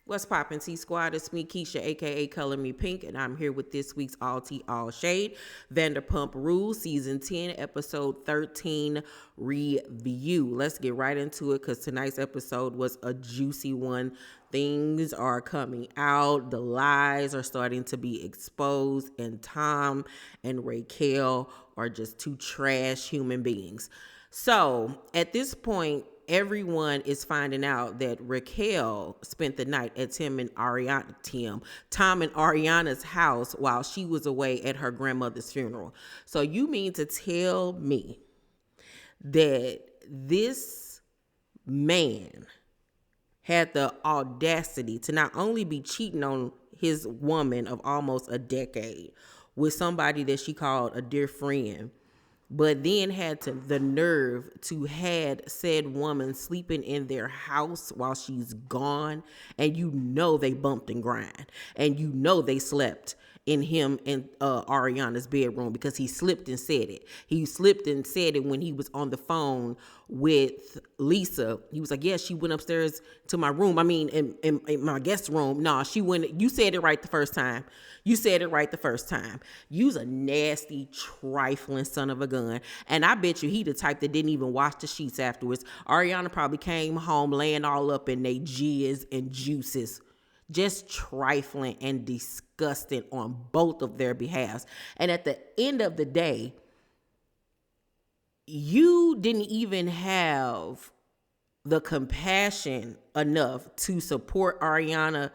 What's poppin', T Squad? It's me, Keisha, aka Color Me Pynk, and I'm here with this week's All Tea, All Shade Vanderpump Rules, Season 10, Episode 13 review. Let's get right into it because tonight's episode was a juicy one. Things are coming out, the lies are starting to be exposed, and Tom and Raquel are just two trash human beings. So at this point, everyone is finding out that Raquel spent the night at Tom and Ariana's house while she was away at her grandmother's funeral. So you mean to tell me that this man had the audacity to not only be cheating on his woman of almost a decade with somebody that she called a dear friend, but then had the nerve to had said woman sleeping in their house while she's gone, and you know they bumped and grind, and you know they slept in him and Ariana's bedroom because he slipped and said it. He slipped and said it when he was on the phone with Lisa. He was like, yeah, she went upstairs to my room. I mean, in my guest room. No, she went. You said it right the first time. You's a nasty, trifling son of a gun. And I bet you he the type that didn't even wash the sheets afterwards. Ariana probably came home laying all up in they jizz and juices. Just trifling and disgusting on both of their behalves. And at the end of the day, you didn't even have the compassion enough to support Ariana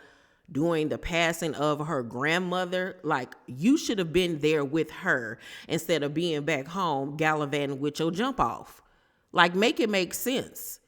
during the passing of her grandmother. Like, you should have been there with her instead of being back home gallivanting with your jump off. Like, make it make sense.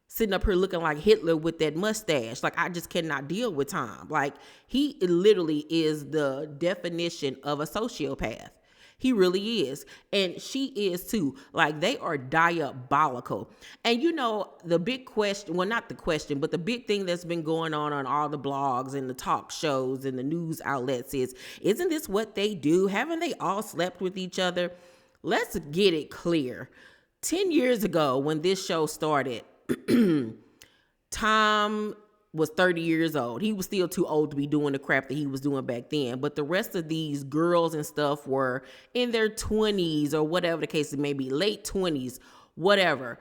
Sitting up here looking like Hitler with that mustache. Like, I just cannot deal with Tom. Like, he literally is the definition of a sociopath. He really is. And she is too. Like, they are diabolical. And you know, the big question, well, not the question, but the big thing that's been going on all the blogs and the talk shows and the news outlets is, isn't this what they do? Haven't they all slept with each other? Let's get it clear. 10 years ago, when this show started, Tom was 30 years old. He was still too old to be doing the crap that he was doing back then. But the rest of these girls and stuff were in their 20s or whatever the case may be, late 20s, whatever.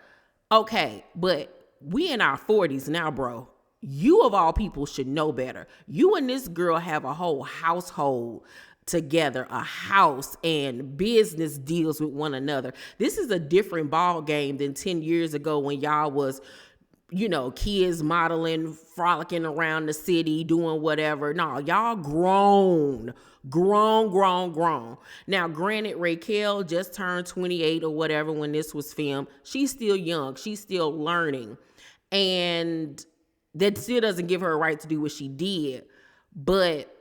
Okay, but we in our 40s now, bro. You of all people should know better. You and this girl have a whole household together, a house and business deals with one another. This is a different ball game than 10 years ago when y'all was, you know, kids modeling, frolicking around the city, doing whatever. No, y'all grown. Now, granted, Raquel just turned 28 or whatever when this was filmed. She's still young. She's still learning. And that still doesn't give her a right to do what she did. But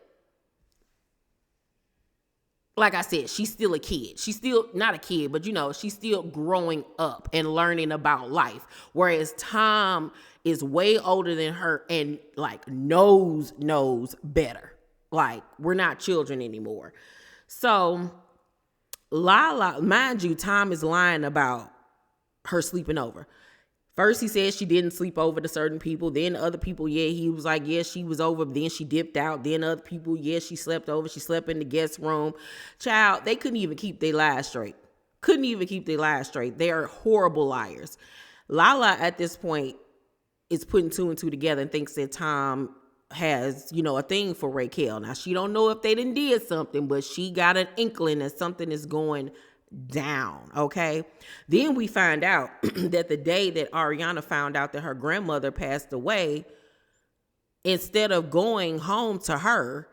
like I said, she's still a kid. She's still not a kid, but you know, she's still growing up and learning about life. Whereas Tom is way older than her and like knows better. Like, we're not children anymore. So Lala, mind you, Tom is lying about her sleeping over. First, he said she didn't sleep over to certain people. Then other people, yeah, he was like, yeah, she was over. Then she dipped out. Then other people, yeah, she slept over. She slept in the guest room. Child, they couldn't even keep their lies straight. They are horrible liars. Lala, at this point, is putting two and two together and thinks that Tom has, you know, a thing for Raquel. Now, she don't know if they done did something, but she got an inkling that something is going down, okay? Then we find out that the day that Ariana found out that her grandmother passed away, instead of going home to her,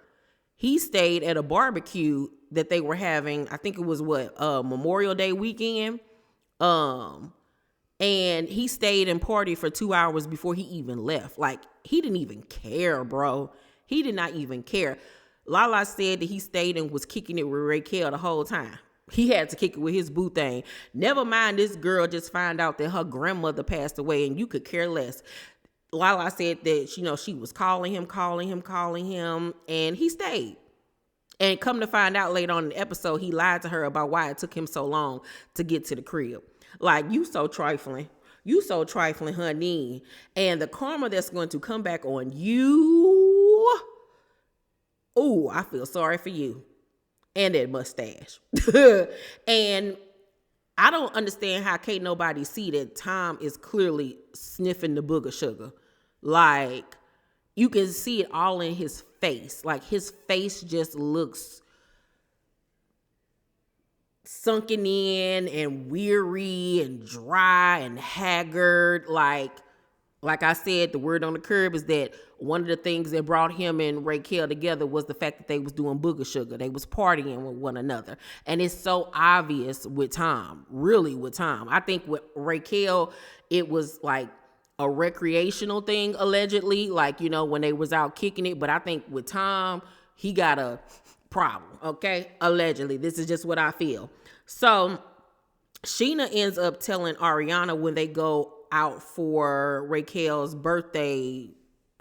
he stayed at a barbecue that they were having. I think it was Memorial Day weekend. And he stayed and partied for 2 hours before he even left. Like, he didn't even care, bro. He did not even care. Lala said that he stayed and was kicking it with Raquel the whole time. He had to kick it with his boo thing. Never mind, this girl just found out that her grandmother passed away and you could care less. Lala said that, you know, she was calling him, and he stayed. And come to find out later on in the episode, he lied to her about why it took him so long to get to the crib. Like, you so trifling. You so trifling, honey. And the karma that's going to come back on you, oh, I feel sorry for you. And that mustache. And I don't understand how can't nobody see that Tom is clearly sniffing the booger sugar. Like, you can see it all in his face. Like, his face just looks sunken in and weary and dry and haggard. Like I said, the word on the curb is that one of the things that brought him and Raquel together was the fact that they was doing booger sugar. They was partying with one another. And it's so obvious with Tom, really with Tom. I think with Raquel, it was like a recreational thing, allegedly, like, you know, when they was out kicking it. But I think with Tom, he got a problem, okay? Allegedly. This is just what I feel. So Sheena ends up telling Ariana when they go out for Raquel's birthday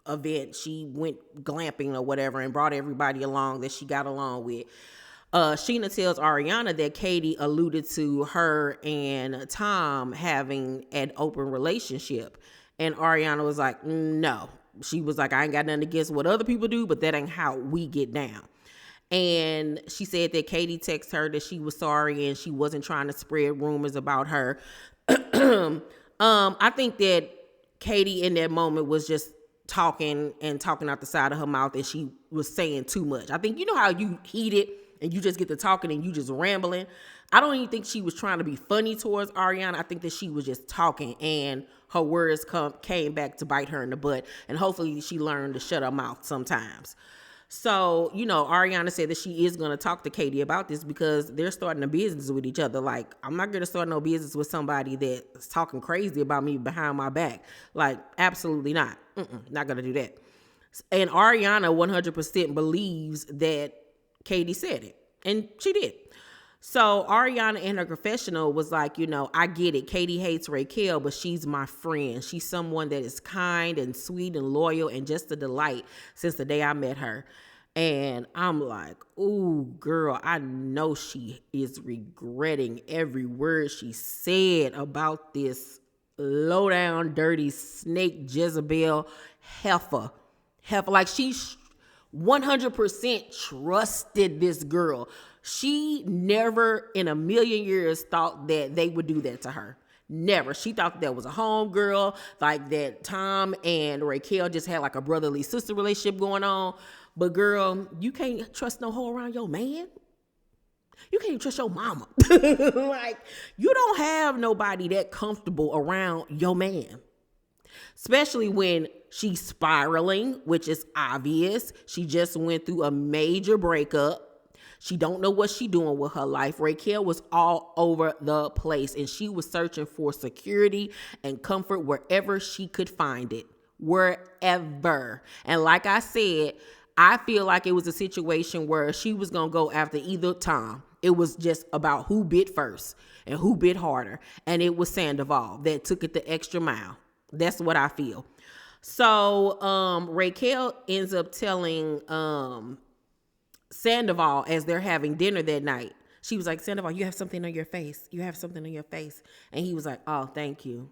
event, she went glamping or whatever and brought everybody along that she got along with. Sheena tells Ariana that Katie alluded to her and Tom having an open relationship. And Ariana was like, no. She was like, I ain't got nothing against what other people do, but that ain't how we get down. And she said that Katie texted her that she was sorry and she wasn't trying to spread rumors about her. I think that Katie in that moment was just talking out the side of her mouth, and she was saying too much. I think, you know how you heated and you just get to talking and you just rambling. I don't even think she was trying to be funny towards Ariana. I think that she was just talking, and her words came back to bite her in the butt. And hopefully she learned to shut her mouth sometimes. So, you know, Ariana said that she is going to talk to Katie about this because they're starting a business with each other. Like, I'm not going to start no business with somebody that's talking crazy about me behind my back. Like, absolutely not. Not going to do that. And Ariana 100% believes that Katie said it. And she did. So Ariana in her confessional was like, you know, I get it. Katie hates Raquel, but she's my friend. She's someone that is kind and sweet and loyal and just a delight since the day I met her. And I'm like, ooh, girl, I know she is regretting every word she said about this low down, dirty snake Jezebel heifer. Like, she 100% trusted this girl. She never in a million years thought that they would do that to her. Never. She thought that was a homegirl, like that Tom and Raquel just had like a brotherly sister relationship going on. But girl, you can't trust no hoe around your man. You can't even trust your mama. Like, you don't have nobody that comfortable around your man. Especially when she's spiraling, which is obvious. She just went through a major breakup. She don't know what she doing with her life. Raquel was all over the place, and she was searching for security and comfort wherever she could find it. Wherever. And like I said, I feel like it was a situation where she was going to go after either Tom. It was just about who bit first and who bit harder. And it was Sandoval that took it the extra mile. That's what I feel. So Raquel ends up telling Sandoval as they're having dinner that night. She was like, Sandoval, you have something on your face. You have something on your face. And he was like, oh, thank you.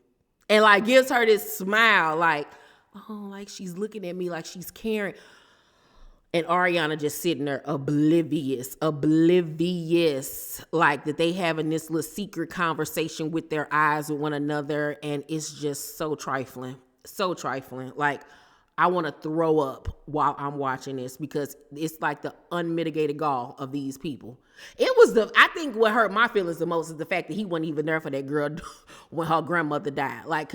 And like gives her this smile, like, oh, like she's looking at me like she's caring. And Ariana just sitting there oblivious, like that they having this little secret conversation with their eyes with one another. And it's just so trifling. Like, I want to throw up while I'm watching this because it's like the unmitigated gall of these people. I think what hurt my feelings the most is the fact that he wasn't even there for that girl when her grandmother died. Like,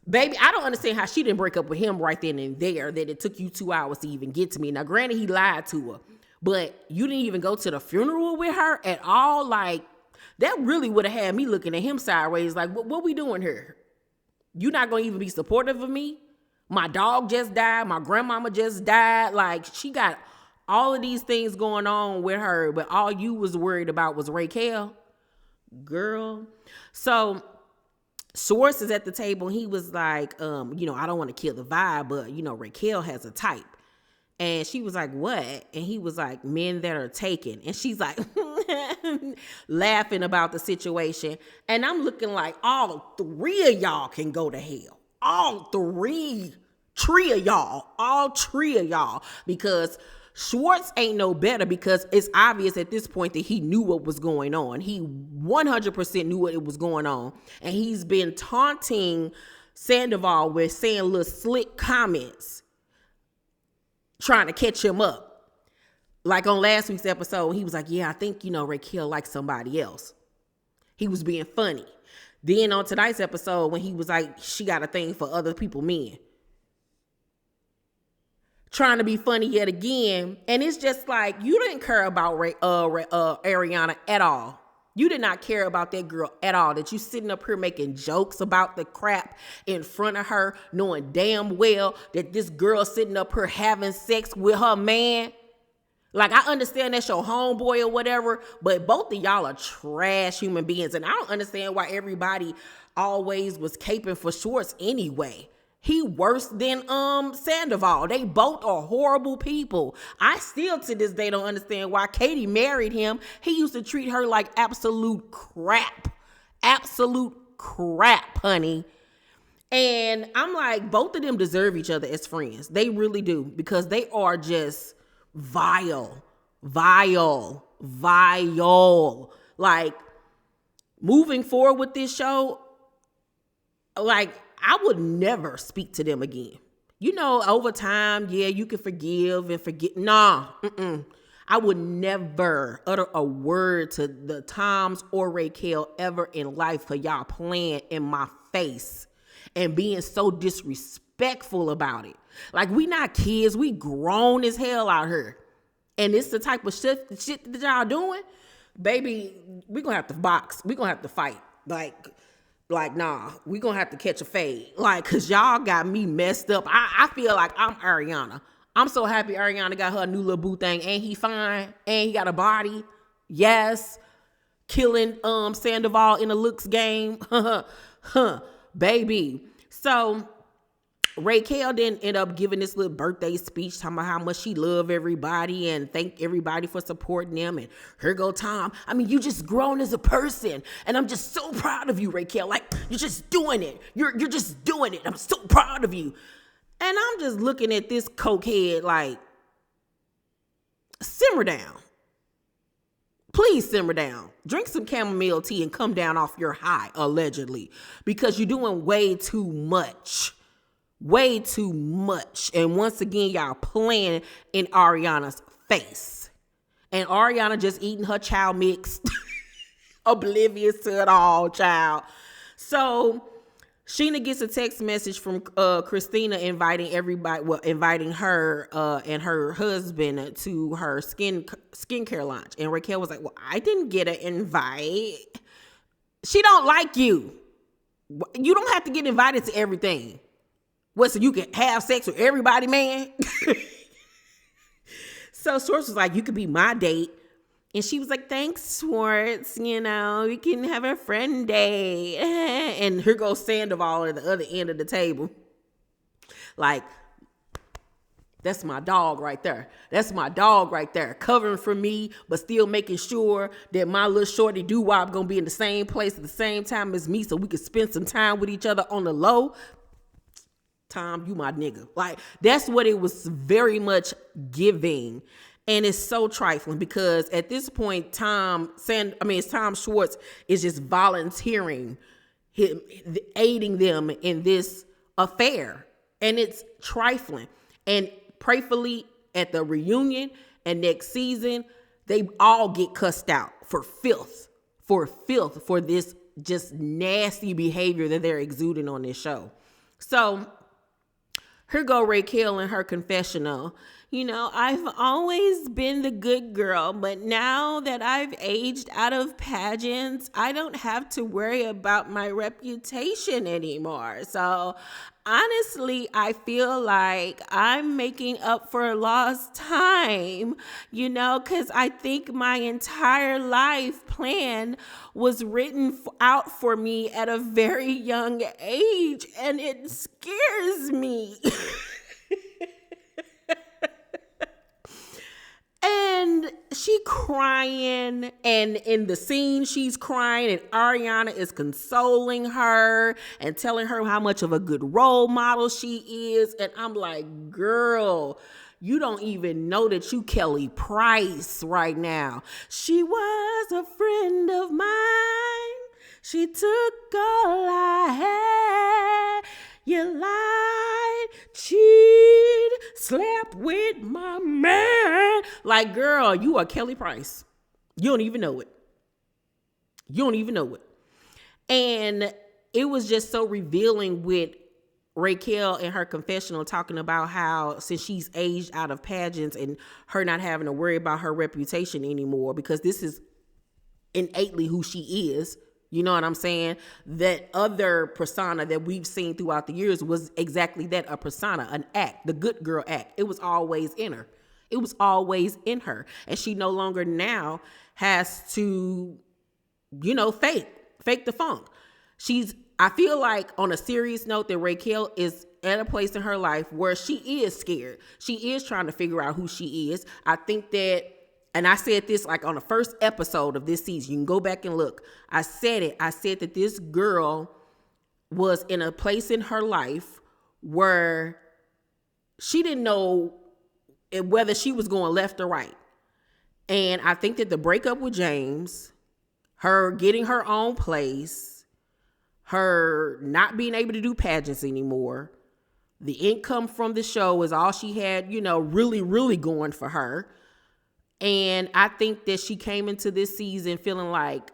baby, I don't understand how she didn't break up with him right then and there, that it took you 2 hours to even get to me. Now, granted, he lied to her, but you didn't even go to the funeral with her at all. Like, that really would have had me looking at him sideways. Like, what we doing here? You're not going to even be supportive of me? My dog just died. My grandmama just died. Like, she got all of these things going on with her, but all you was worried about was Raquel. Girl. So Schwartz is at the table. He was like, I don't want to kill the vibe, but, Raquel has a type. And she was like, what? And he was like, men that are taken. And she's like, laughing about the situation. And I'm looking like all three of y'all can go to hell. All three of y'all. Because Schwartz ain't no better, because it's obvious at this point that he knew what was going on. He 100% knew what was going on. And he's been taunting Sandoval with saying little slick comments, trying to catch him up. Like on last week's episode, he was like, yeah, I think, Raquel likes somebody else. He was being funny. Then on tonight's episode, when he was like, she got a thing for other people, men. Trying to be funny yet again. And it's just like, you didn't care about Ariana at all. You did not care about that girl at all. That you sitting up here making jokes about the crap in front of her, knowing damn well that this girl sitting up here having sex with her man. Like, I understand that's your homeboy or whatever, but both of y'all are trash human beings. And I don't understand why everybody always was caping for Schwartz anyway. He worse than Sandoval. They both are horrible people. I still to this day don't understand why Katie married him. He used to treat her like absolute crap. Absolute crap, honey. And I'm like, both of them deserve each other as friends. They really do, because they are just vile. Like, moving forward with this show, like, I would never speak to them again. Over time, yeah, you can forgive and forget. Nah, I would never utter a word to the Toms or Raquel ever in life for y'all playing in my face and being so disrespectful about it. Like, we not kids, we grown as hell out here. And it's the type of shit that y'all doing, baby, we gonna have to box. We gonna have to fight. Like, nah, we gonna have to catch a fade. Like, cause y'all got me messed up. I feel like I'm Ariana. I'm so happy Ariana got her new little boo thing, and he fine, and he got a body. Yes. Killing Sandoval in a looks game. Baby. So Raquel then ended up giving this little birthday speech talking about how much she love everybody and thank everybody for supporting them. And here go Tom. I mean, you just grown as a person. And I'm just so proud of you, Raquel. Like, you're just doing it. You're just doing it. I'm so proud of you. And I'm just looking at this cokehead like, simmer down. Please simmer down. Drink some chamomile tea and come down off your high, allegedly. Because you're doing way too much. Way too much. And once again, y'all playing in Ariana's face. And Ariana just eating her chow mix. Oblivious to it all, child. So Sheena gets a text message from Christina inviting her and her husband to her skincare launch. And Raquel was like, well, I didn't get an invite. She don't like you. You don't have to get invited to everything. What, so you can have sex with everybody, man? So Schwartz was like, you could be my date. And she was like, thanks, Schwartz. We can have a friend day. And here goes Sandoval at the other end of the table. Like, that's my dog right there. That's my dog right there. Covering for me, but still making sure that my little shorty doo-wop gonna be in the same place at the same time as me so we can spend some time with each other on the low. Tom, you my nigga. Like, that's what it was very much giving. And it's so trifling because at this point, Tom Schwartz is just volunteering him, aiding them in this affair. And it's trifling. And prayerfully at the reunion and next season, they all get cussed out for filth, for this just nasty behavior that they're exuding on this show. So here go Raquel in her confessional. I've always been the good girl, but now that I've aged out of pageants, I don't have to worry about my reputation anymore. So honestly, I feel like I'm making up for lost time, because I think my entire life plan was written out for me at a very young age, and it scares me. And she she crying, and in the scene she's crying, and Ariana is consoling her and telling her how much of a good role model she is. And I'm like, girl, you don't even know that you Kelly Price right now. She was a friend of mine. She took all I had. You lied, cheated, slept with my man. Like, girl, you are Kelly Price. You don't even know it. You don't even know it. And it was just so revealing with Raquel in her confessional talking about how since she's aged out of pageants and her not having to worry about her reputation anymore, because this is innately who she is. You know what I'm saying? That other persona that we've seen throughout the years was exactly that, a persona, an act, the good girl act. It was always in her. It was always in her. And she no longer now has to, fake the funk. I feel like on a serious note that Raquel is at a place in her life where she is scared. She is trying to figure out who she is. I think that, and I said this like on the first episode of this season. You can go back and look. I said it. I said that this girl was in a place in her life where she didn't know whether she was going left or right. And I think that the breakup with James, her getting her own place, her not being able to do pageants anymore, the income from the show is all she had, really, really going for her. And I think that she came into this season feeling like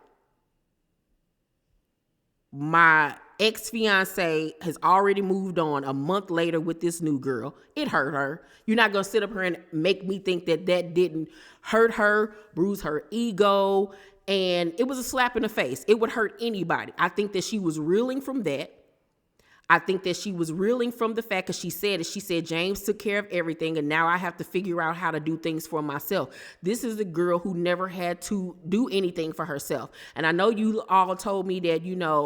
my ex-fiance has already moved on a month later with this new girl. It hurt her. You're not going to sit up here and make me think that didn't hurt her, bruise her ego. And it was a slap in the face. It would hurt anybody. I think that she was reeling from that. I think that she was reeling from the fact, because she said, James took care of everything, and now I have to figure out how to do things for myself. This is a girl who never had to do anything for herself. And I know you all told me that,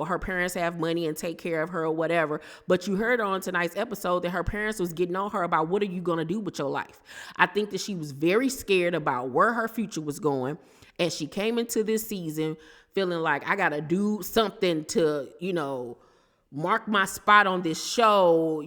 her parents have money and take care of her or whatever, but you heard on tonight's episode that her parents was getting on her about what are you going to do with your life. I think that she was very scared about where her future was going, and she came into this season feeling like, I got to do something to, mark my spot on this show.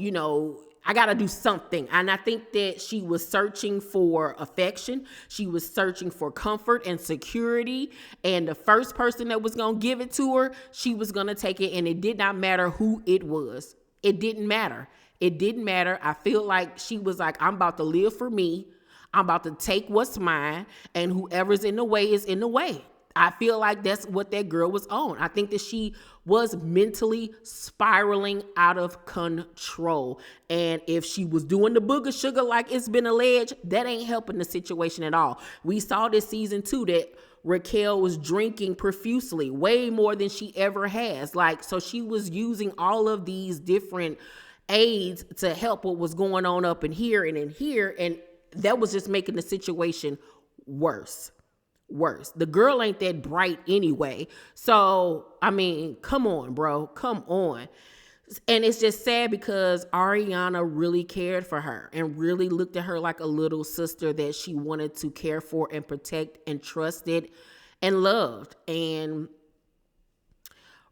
I got to do something. And I think that she was searching for affection. She was searching for comfort and security. And the first person that was going to give it to her, she was going to take it. And it did not matter who it was. It didn't matter. It didn't matter. I feel like she was like, I'm about to live for me. I'm about to take what's mine. And whoever's in the way is in the way. I feel like that's what that girl was on. I think that she was mentally spiraling out of control. And if she was doing the booger sugar like it's been alleged, that ain't helping the situation at all. We saw this season too that Raquel was drinking profusely, way more than she ever has. So she was using all of these different aids to help what was going on up in here and in here. And that was just making the situation worse. The girl ain't that bright anyway. So, come on, bro. Come on. And it's just sad because Ariana really cared for her and really looked at her like a little sister that she wanted to care for and protect and trusted and loved. And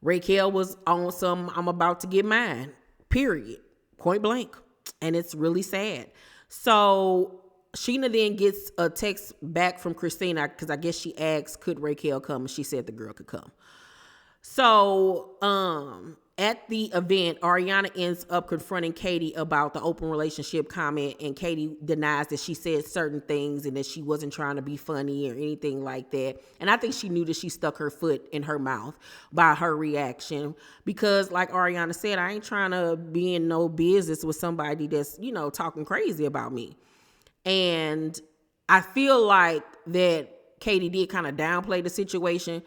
Raquel was on some, I'm about to get mine, period, point blank. And it's really sad. So Sheena then gets a text back from Christina because I guess she asked, could Raquel come? And she said the girl could come. So at the event, Ariana ends up confronting Katie about the open relationship comment, and Katie denies that she said certain things and that she wasn't trying to be funny or anything like that. And I think she knew that she stuck her foot in her mouth by her reaction because, like Ariana said, I ain't trying to be in no business with somebody that's, talking crazy about me. And I feel like that Katie did kind of downplay the situation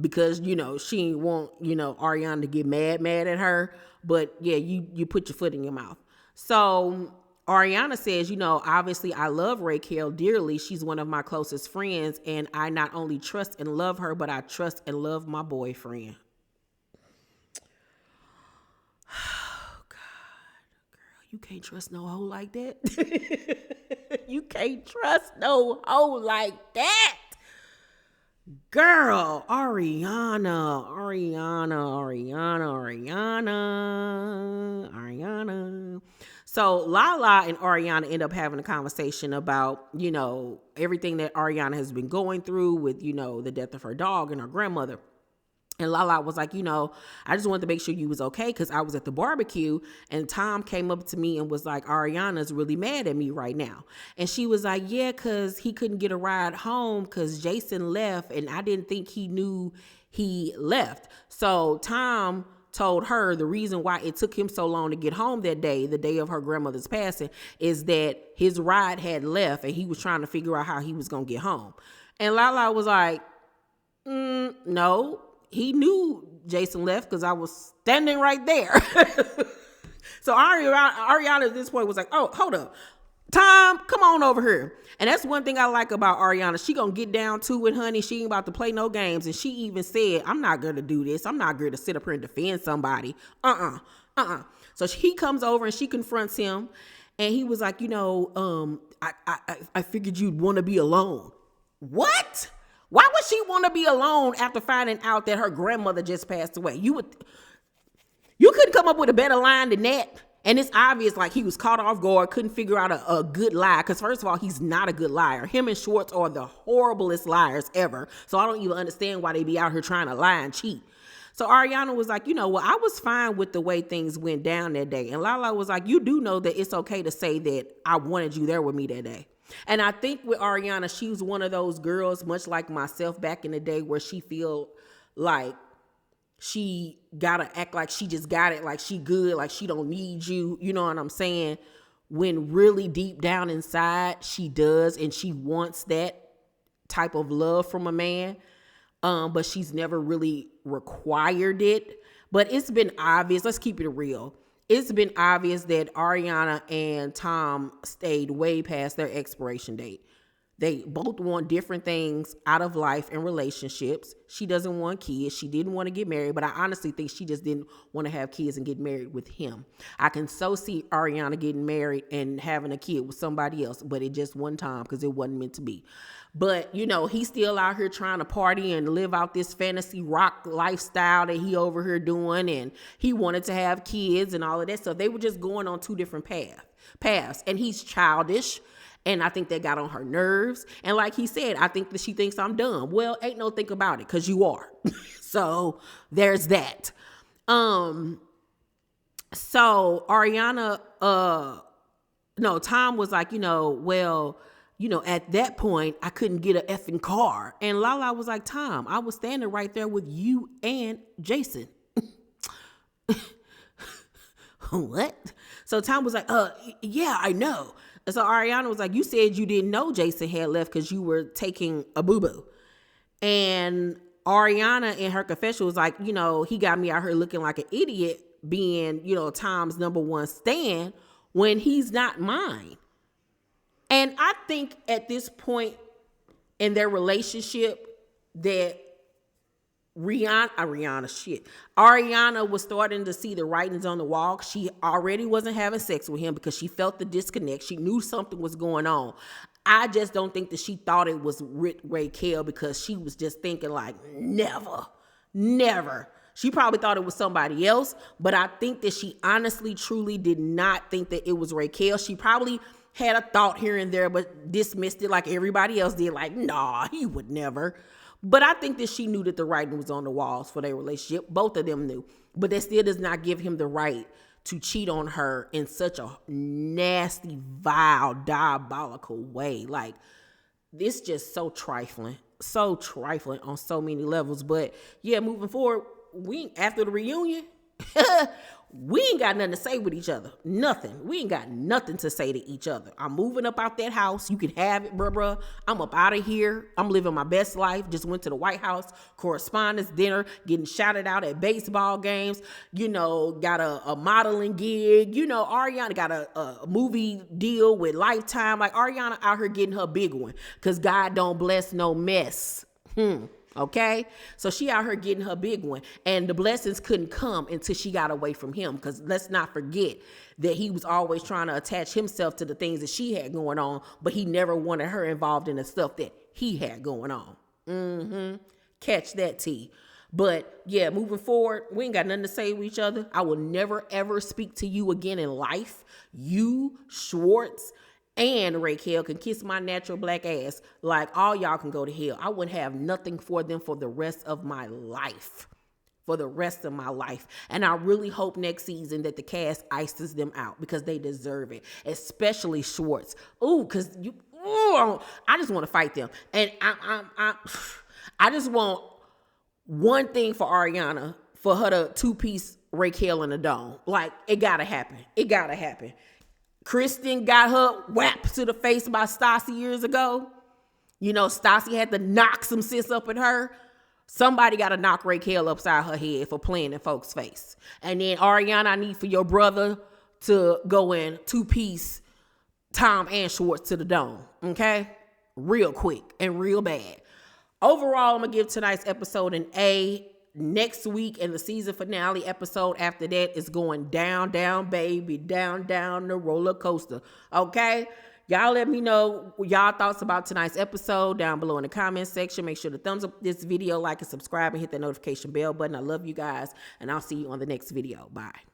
because, she didn't want, Ariana to get mad at her. But yeah, you put your foot in your mouth. So Ariana says, obviously I love Raquel dearly. She's one of my closest friends. And I not only trust and love her, but I trust and love my boyfriend. You can't trust no hoe like that. You can't trust no hoe like that. Girl, Ariana. So Lala and Ariana end up having a conversation about, everything that Ariana has been going through with, the death of her dog and her grandmother. And Lala was like, I just wanted to make sure you was okay because I was at the barbecue and Tom came up to me and was like, Ariana's really mad at me right now. And she was like, yeah, because he couldn't get a ride home because Jason left and I didn't think he knew he left. So Tom told her the reason why it took him so long to get home that day, the day of her grandmother's passing, is that his ride had left and he was trying to figure out how he was going to get home. And Lala was like, no. He knew Jason left because I was standing right there. So Ariana at this point was like, oh, hold up. Tom, come on over here. And that's one thing I like about Ariana. She gonna get down to it, honey. She ain't about to play no games. And she even said, I'm not gonna do this. I'm not gonna sit up here and defend somebody. So he comes over and she confronts him. And he was like, I figured you'd want to be alone. What? Why would she want to be alone after finding out that her grandmother just passed away? You couldn't come up with a better line than that. And it's obvious, like he was caught off guard, couldn't figure out a good lie. Because first of all, he's not a good liar. Him and Schwartz are the horriblest liars ever. So I don't even understand why they be out here trying to lie and cheat. So Ariana was like, I was fine with the way things went down that day. And Lala was like, you do know that it's okay to say that I wanted you there with me that day. And I think with Ariana, she was one of those girls, much like myself back in the day, where she feel like she gotta act like she just got it, like she good, like she don't need you. You know what I'm saying? When really deep down inside, she does, and she wants that type of love from a man. But she's never really required it. But it's been obvious. Let's keep it real. It's been obvious that Ariana and Tom stayed way past their expiration date. They both want different things out of life and relationships. She doesn't want kids. She didn't want to get married, but I honestly think she just didn't want to have kids and get married with him. I can so see Ariana getting married and having a kid with somebody else, but it just one time because it wasn't meant to be. But, he's still out here trying to party and live out this fantasy rock lifestyle that he over here doing. And he wanted to have kids and all of that stuff. They were just going on two different paths. And he's childish. And I think that got on her nerves. And like he said, I think that she thinks I'm dumb. Well, ain't no think about it because you are. So there's that. So Ariana, Tom was like, at that point, I couldn't get an effing car. And Lala was like, Tom, I was standing right there with you and Jason. What? So Tom was like, yeah, I know. And so Ariana was like, you said you didn't know Jason had left because you were taking a boo-boo. And Ariana in her confession was like, he got me out here looking like an idiot being, Tom's number one stan when he's not mine. And I think at this point in their relationship that Ariana was starting to see the writings on the wall. She already wasn't having sex with him because she felt the disconnect. She knew something was going on. I just don't think that she thought it was Raquel because she was just thinking like, never. She probably thought it was somebody else, but I think that she honestly, truly did not think that it was Raquel. She probably had a thought here and there, but dismissed it like everybody else did. Like, nah, he would never. But I think that she knew that the writing was on the walls for their relationship. Both of them knew. But that still does not give him the right to cheat on her in such a nasty, vile, diabolical way. Like, this just so trifling on so many levels. But yeah, moving forward, after the reunion, we ain't got nothing to say with each other. Nothing. We ain't got nothing to say to each other. I'm moving up out that house. You can have it, bruh. I'm up out of here. I'm living my best life. Just went to the White House, correspondence dinner, getting shouted out at baseball games, got a modeling gig. Ariana got a movie deal with Lifetime. Like, Ariana out here getting her big one because God don't bless no mess. Okay, so she out here getting her big one, and the blessings couldn't come until she got away from him. Because let's not forget that he was always trying to attach himself to the things that she had going on, but he never wanted her involved in the stuff that he had going on. catch that tea. But yeah, moving forward, we ain't got nothing to say with each other. I will never ever speak to you again in life. You, Schwartz, and Raquel can kiss my natural black ass. Like, all y'all can go to hell. I wouldn't have nothing for them for the rest of my life. For the rest of my life. And I really hope next season that the cast ices them out because they deserve it. Especially Schwartz. Ooh, because I just want to fight them. And I just want one thing for Ariana, for her to two-piece Raquel in the dome. Like, it gotta happen. It gotta happen. Kristen got her whapped to the face by Stassi years ago. You know, Stassi had to knock some sis up at her. Somebody got to knock Raquel upside her head for playing in folks' face. And then, Ariana, I need for your brother to go in two-piece Tom and Schwartz to the dome. Okay? Real quick and real bad. Overall, I'm going to give tonight's episode an A. Next week and the season finale episode after that is going down, down, baby. Down, down the roller coaster. Okay? Y'all let me know y'all thoughts about tonight's episode down below in the comment section. Make sure to thumbs up this video, like and subscribe, and hit the notification bell button. I love you guys, and I'll see you on the next video. Bye.